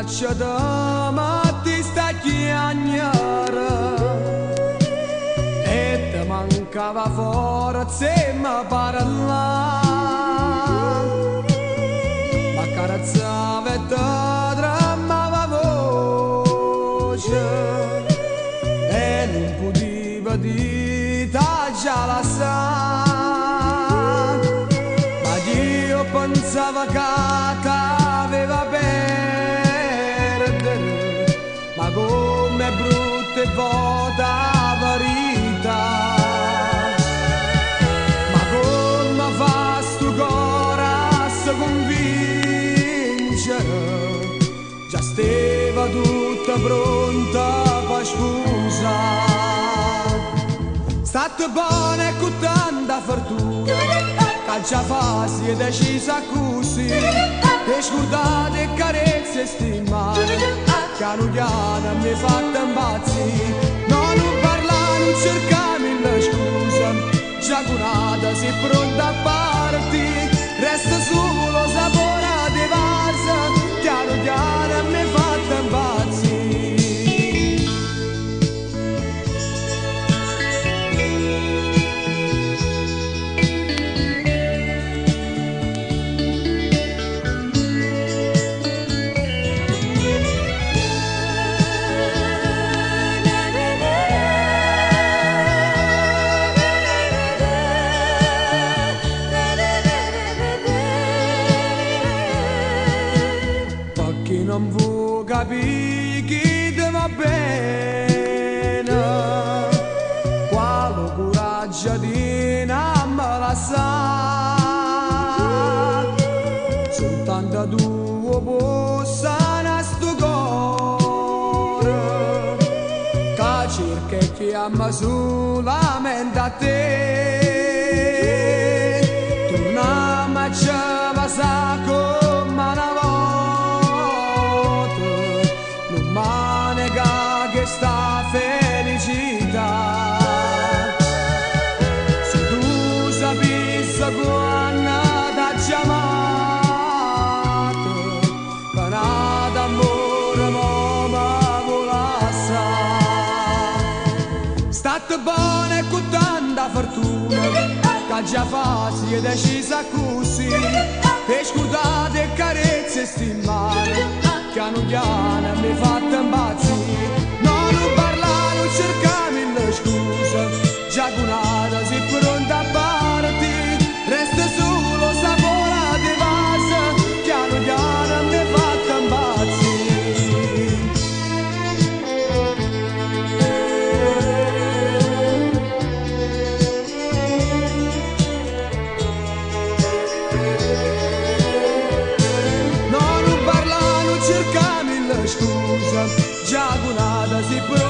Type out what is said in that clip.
noce da matti sta chiagnare e ti mancava forza e mi parlare, ma carezzava e ti tremava voce e non poteva dire già la sa, ma io pensava che t'aveva perdere, ma come brutta e vuota verità, ma come fa sto cuore a si convincere, già stava tutta pronta per scusare. State buone con tanta fortuna, che già fa si è decisa così, e scordate e carezze e stimate, piano piano mi fate impazzire. No, non parla, non cercami le scuse, già curata sei pronta a partire, resta solo sapore di varsa, piano piano mi fate impazzire. Chi non vuoi capire chi ti va bene, quale coraggio di non me la sa, soltanto tu possa sto cuore, che cerca e chiama solamente a te, tu non ci passa come una sta felicità. Se tu sapessi quando t'ha chiamato, che nada amore ma volassa. State buone con tanta fortuna, che già fa si è decisa così, e scordate e carezze e stimate, piano piano mi fate impazzire. Cercami le scuse, già curata sei pronta a partire, resta solo sapore di vasa, piano piano mi fate impazzire. No, non parla, non cercami le scuse, già curata sei pronta